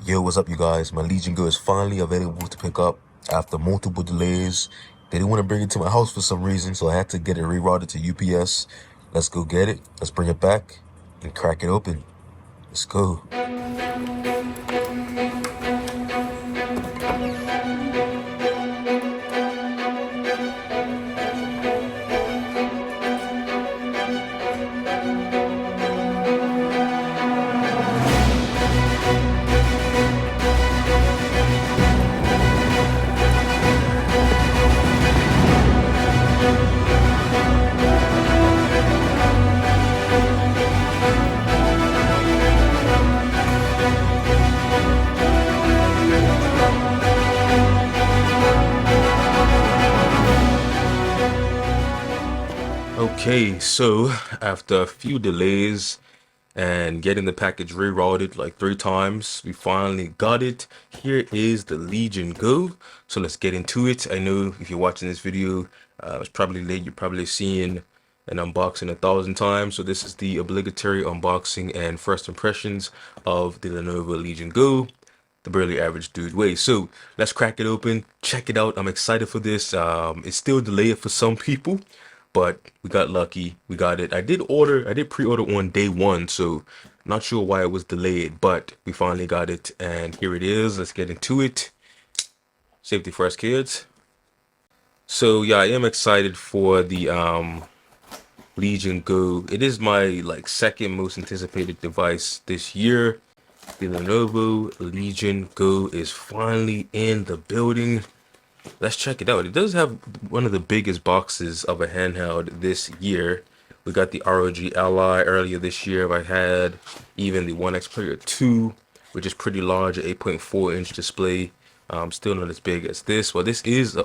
Yo, what's up, you guys? My Legion Go is finally available to pick up after multiple delays. They didn't want to bring it to my house for some reason, so I had to get it rerouted to UPS. Let's go get it. Let's bring it back and crack it open. Let's go. Okay, so after a few delays and getting the package rerouted like 3 times, we finally got it. Here is the Legion Go. So let's get into it. I know if you're watching this video, it's probably late. You're probably seeing an unboxing 1,000 times. So this is the obligatory unboxing and first impressions of the Lenovo Legion Go, the barely average dude way. So let's crack it open, check it out. I'm excited for this. It's still delayed for some people, but we got lucky. We got it. I did pre-order on day one, so not sure why it was delayed, but we finally got it, and here it is. Let's get into it. Safety first, kids. So yeah, I am excited for the Legion Go. It is my second most anticipated device this year. The Lenovo Legion Go is finally in the building. Let's check it out. It does have one of the biggest boxes of a handheld this year. We got the ROG Ally earlier this year. I had even the One X Player 2, which is pretty large, an 8.4-inch display. Still not as big as this. Well, this is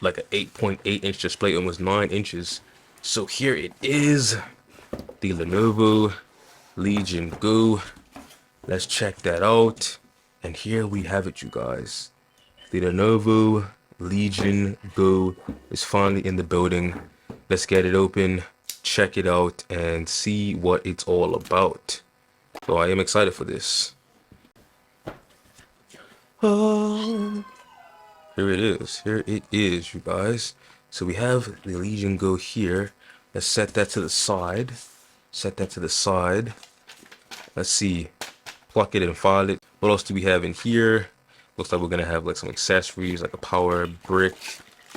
like an 8.8-inch display, almost 9 inches. So here it is, the Lenovo Legion Go. Let's check that out. And here we have it, you guys. The Lenovo Legion Go is finally in the building. Let's get it open, check it out, and see what it's all about. So I am excited for this. Oh, here it is. Here it is, you guys. So we have the Legion Go here. Let's set that to the side. Set that to the side. Let's see. Plug it and file it. What else do we have in here? Looks like we're gonna have like some accessories, like a power brick,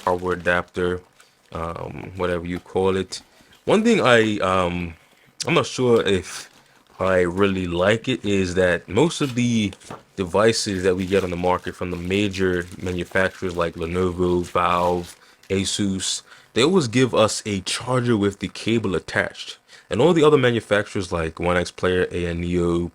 power adapter, whatever you call it. One thing I'm not sure if I really like it is that most of the devices that we get on the market from the major manufacturers like Lenovo, Valve, Asus, they always give us a charger with the cable attached. And all the other manufacturers like One X Player, ANEO,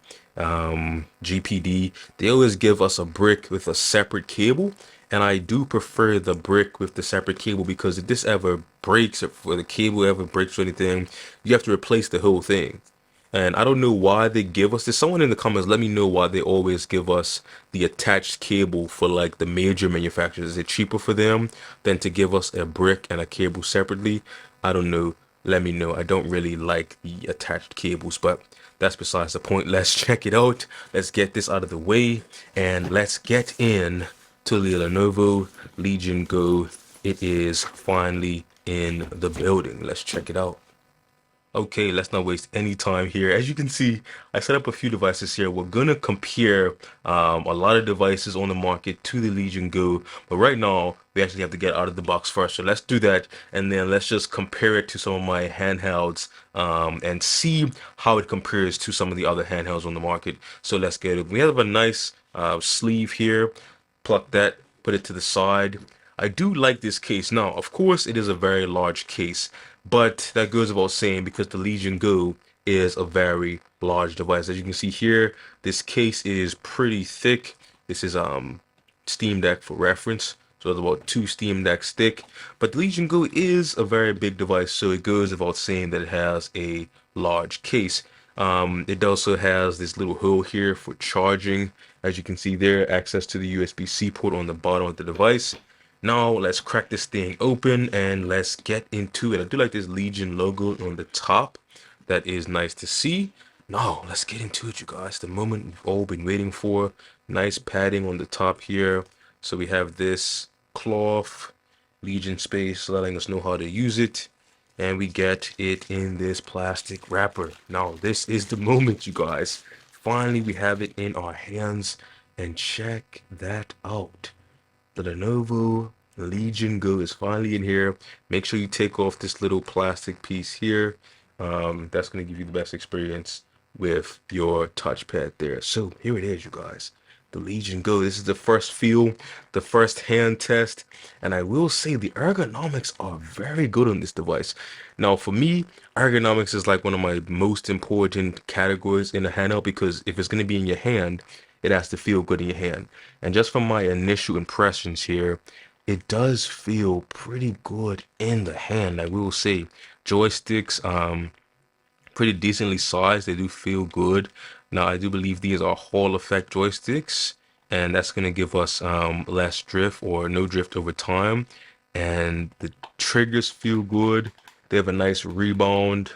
GPD, they always give us a brick with a separate cable. And I do prefer the brick with the separate cable, because if this ever breaks, or the cable ever breaks or anything, you have to replace the whole thing. And I don't know why they give us this. Someone in the comments, let me know why they always give us the attached cable for like the major manufacturers. Is it cheaper for them than to give us a brick and a cable separately? I don't know. Let me know. I don't really like the attached cables, but that's besides the point. Let's check it out. Let's get this out of the way, and let's get in to the Lenovo Legion Go. It is finally in the building. Let's check it out. Okay, let's not waste any time here. As you can see, I set up a few devices here. We're gonna compare a lot of devices on the market to the Legion Go, but right now we actually have to get out of the box first. So let's do that, and then let's just compare it to some of my handhelds and see how it compares to some of the other handhelds on the market. So let's get it. We have a nice sleeve here. Pluck that, put it to the side. I do like this case. Now, of course, it is a very large case, but that goes without saying because the Legion Go is a very large device. As you can see here, this case is pretty thick. This is Steam Deck for reference. So it's about 2 Steam Decks thick. But the Legion Go is a very big device, so it goes without saying that it has a large case. It also has this little hole here for charging. As you can see there, access to the USB-C port on the bottom of the device. Now let's crack this thing open and let's get into it. I do like this Legion logo on the top. That is nice to see. Now let's get into it, you guys. The moment we've all been waiting for. Nice padding on the top here. So we have this cloth, Legion space, letting us know how to use it. And we get it in this plastic wrapper. Now, this is the moment, you guys. Finally, we have it in our hands. And check that out. The Lenovo Legion Go is finally in here. Make sure you take off this little plastic piece here. That's going to give you the best experience with your touchpad there. So here it is, you guys. The Legion Go. This is the first feel, the first hand test, and I will say the ergonomics are very good on this device. Now, for me, ergonomics is like one of my most important categories in a handheld because if it's going to be in your hand, it has to feel good in your hand. And just from my initial impressions here, it does feel pretty good in the hand. I will say, joysticks, pretty decently sized. They do feel good. Now, I do believe these are Hall effect joysticks, and that's going to give us less drift or no drift over time. And the triggers feel good. They have a nice rebound.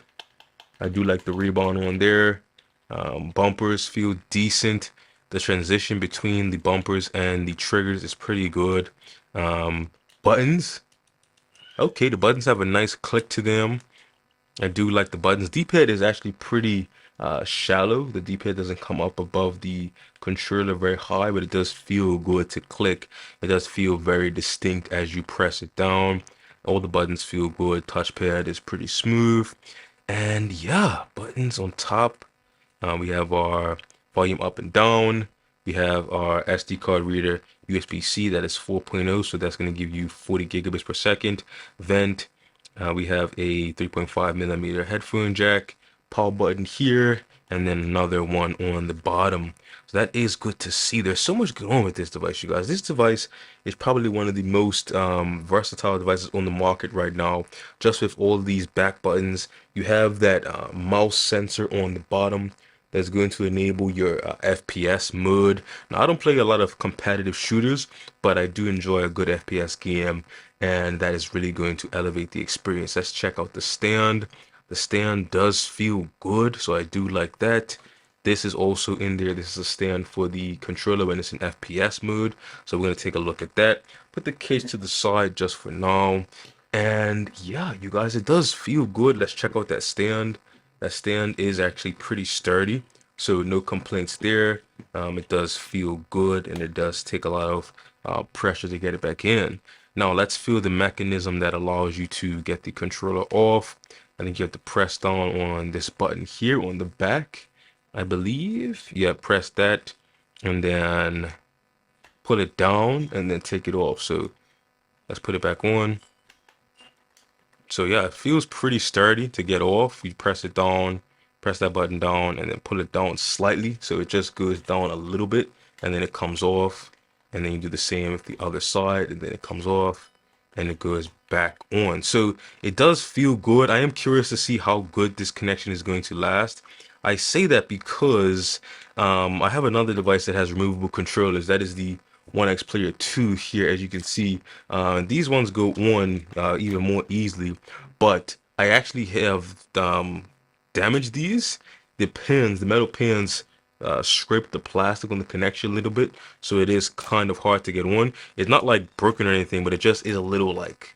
I do like the rebound on there. Bumpers feel decent. The transition between the bumpers and the triggers is pretty good. Um, Buttons. Okay, the buttons have a nice click to them. I do like the buttons. D-pad is actually pretty shallow. The D-pad doesn't come up above the controller very high, but it does feel good to click. It does feel very distinct as you press it down. All the buttons feel good. Touchpad is pretty smooth. And yeah, buttons on top. We have our volume up and down. We have our SD card reader USB-C that is 4.0, so that's going to give you 40 gigabits per second. Vent. We have a 3.5 millimeter headphone jack, power button here, and then another one on the bottom. So that is good to see. There's so much going on with this device, you guys. This device is probably one of the most versatile devices on the market right now. Just with all these back buttons, you have that mouse sensor on the bottom that's going to enable your FPS mode. Now, I don't play a lot of competitive shooters, but I do enjoy a good FPS game, and that is really going to elevate the experience. Let's check out the stand. The stand does feel good, so I do like that. This is also in there. This is a stand for the controller when it's in FPS mode. So we're going to take a look at that. Put the case to the side just for now. And yeah, you guys, it does feel good. Let's check out that stand. That stand is actually pretty sturdy, so no complaints there. It does feel good, and it does take a lot of pressure to get it back in. Now let's feel the mechanism that allows you to get the controller off. I think you have to press down on this button here on the back, I believe. Yeah, press that, and then pull it down, and then take it off. So let's put it back on. So yeah, it feels pretty sturdy to get off. You press it down, press that button down, and then pull it down slightly. So it just goes down a little bit, and then it comes off. And then you do the same with the other side, and then it comes off, and it goes back on. So it does feel good. I am curious to see how good this connection is going to last. I say that because I have another device that has removable controllers. That is the One X Player 2 here, as you can see. These ones go on even more easily, but I actually have damaged these. The pins, the metal pins, scrape the plastic on the connection a little bit, so it is kind of hard to get on. It's not like broken or anything, but it just is a little like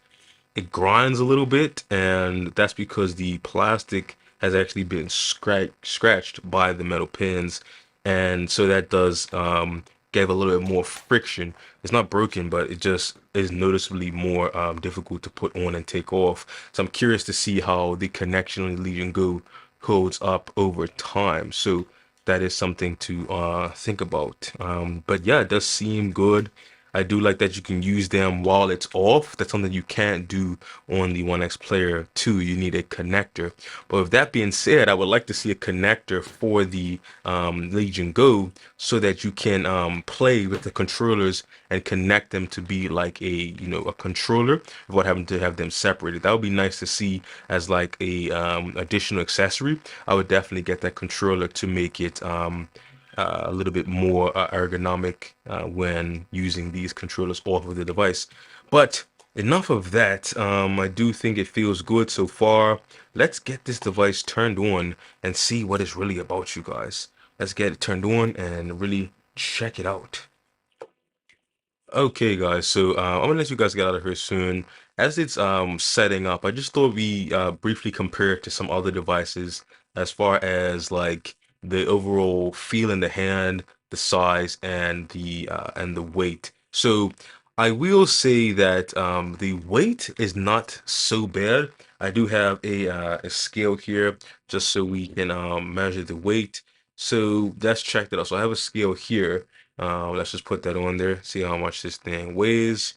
it grinds a little bit, and that's because the plastic has actually been scratched by the metal pins, and so that does give a little bit more friction. It's not broken, but it just is noticeably more difficult to put on and take off. So I'm curious to see how the connection on the Legion Go holds up over time. So that is something to think about. But yeah, it does seem good. I do like that you can use them while it's off. That's something you can't do on the One X Player 2. You need a connector. But with that being said, I would like to see a connector for the Legion Go so that you can play with the controllers and connect them to be like a, you know, a controller without having to have them separated. That would be nice to see as like a additional accessory. I would definitely get that controller to make it a little bit more ergonomic when using these controllers off of the device. But enough of that. I do think it feels good so far. Let's get this device turned on and see what it's really about, you guys. Let's get it turned on and really check it out. Okay, guys, so I'm gonna let you guys get out of here soon. As it's setting up, I just thought we briefly compare it to some other devices as far as like the overall feel in the hand, the size, and the weight. So I will say that the weight is not so bad. I do have a scale here just so we can measure the weight. So let's check that out. So I have a scale here. Let's just put that on there, see how much this thing weighs.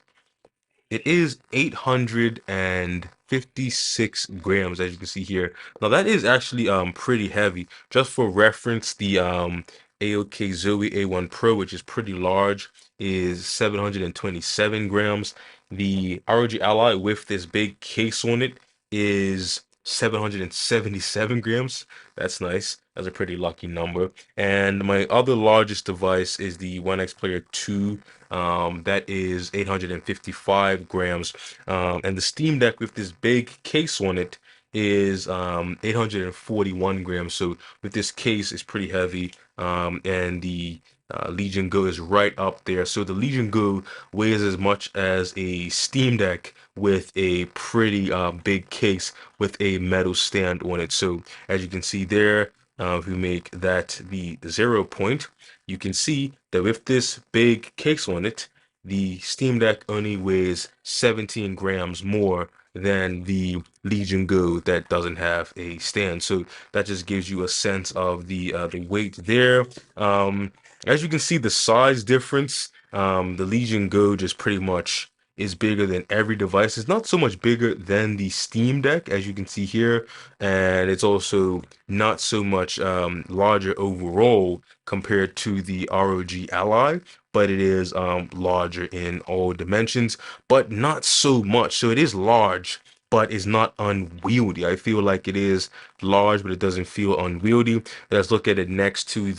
It is 856 grams, as you can see here. Now that is actually pretty heavy. Just for reference, the AOK Zoe A1 Pro, which is pretty large, is 727 grams. The ROG Ally with this big case on it is 777 grams. That's nice. That's a pretty lucky number. And my other largest device is the One X Player 2, that is 855 grams. And the Steam Deck with this big case on it is 841 grams. So with this case, it's pretty heavy. And the Legion Go is right up there. So the Legion Go weighs as much as a Steam Deck with a pretty big case with a metal stand on it. So as you can see there, if we make that the 0 point, you can see that with this big case on it, the Steam Deck only weighs 17 grams more than the Legion Go that doesn't have a stand. So that just gives you a sense of the weight there. As you can see, the size difference, the Legion Go just pretty much is bigger than every device. It's not so much bigger than the Steam Deck, as you can see here, and it's also not so much larger overall compared to the ROG Ally, but it is larger in all dimensions, but not so much. So it is large, but it's not unwieldy. I feel like it is large, but it doesn't feel unwieldy. Let's look at it next to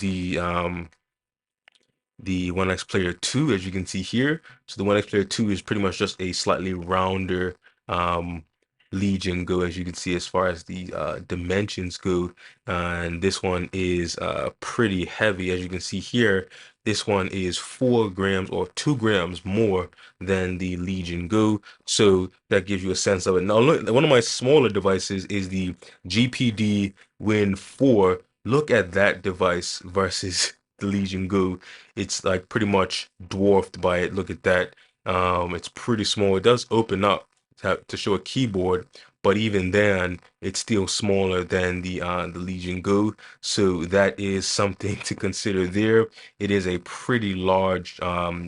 the One X Player 2, as you can see here. So the One X Player 2 is pretty much just a slightly rounder um, Legion Go, as you can see, as far as the dimensions go. And this one is pretty heavy, as you can see here. This one is 4 grams or 2 grams more than the Legion Go. So that gives you a sense of it. Now, look, one of my smaller devices is the GPD Win 4. Look at that device versus the Legion Go. It's like pretty much dwarfed by it. Look at that. It's pretty small. It does open up to show a keyboard, but even then, it's still smaller than the Legion Go. So that is something to consider there. It is a pretty large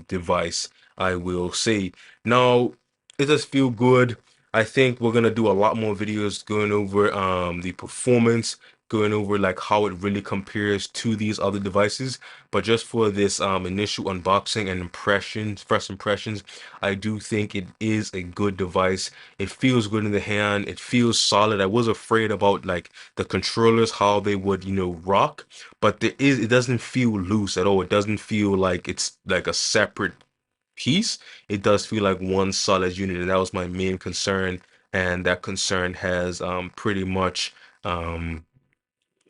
device, I will say. Now, it does feel good. I think we're gonna do a lot more videos going over the performance, going over like how it really compares to these other devices. But just for this initial unboxing and impressions, first impressions, I do think it is a good device. It feels good in the hand. It feels solid. I was afraid about like the controllers, how they would, rock, but it doesn't feel loose at all. It doesn't feel like it's like a separate piece. It does feel like one solid unit, and that was my main concern. And that concern has pretty much um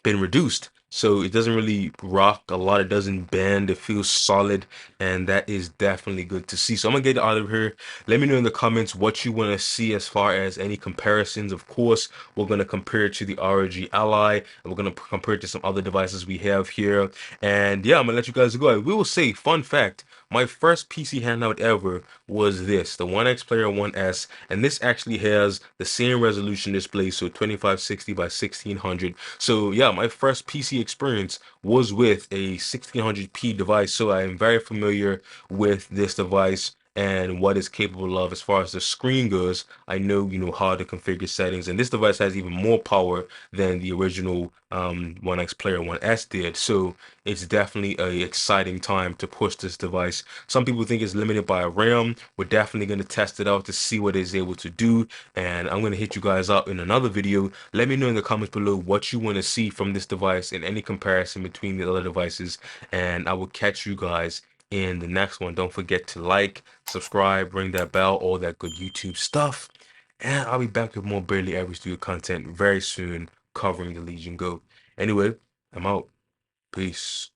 been reduced. So it doesn't really rock a lot. It doesn't bend. It feels solid, and that is definitely good to see. So I'm gonna get out of here. Let me know in the comments what you want to see as far as any comparisons. Of course, we're gonna compare it to the ROG Ally, and we're gonna compare it to some other devices we have here. And yeah, I'm gonna let you guys go. I will say, fun fact. My first PC handout ever was this, the One X Player 1S, and this actually has the same resolution display, so 2560 by 1600. So yeah, my first PC experience was with a 1600p device, so I am very familiar with this device and what it's capable of as far as the screen goes. I know, how to configure settings, and this device has even more power than the original One X Player 1S did. So it's definitely a exciting time to push this device. Some people think it's limited by RAM. We're definitely going to test it out to see what it's able to do, and I'm going to hit you guys up in another video. Let me know in the comments below what you want to see from this device and any comparison between the other devices, and I will catch you guys in the next one. Don't forget to like, subscribe, ring that bell, all that good YouTube stuff, and I'll be back with more Barely Average Studio content very soon covering the Legion Go. Anyway, I'm out. Peace.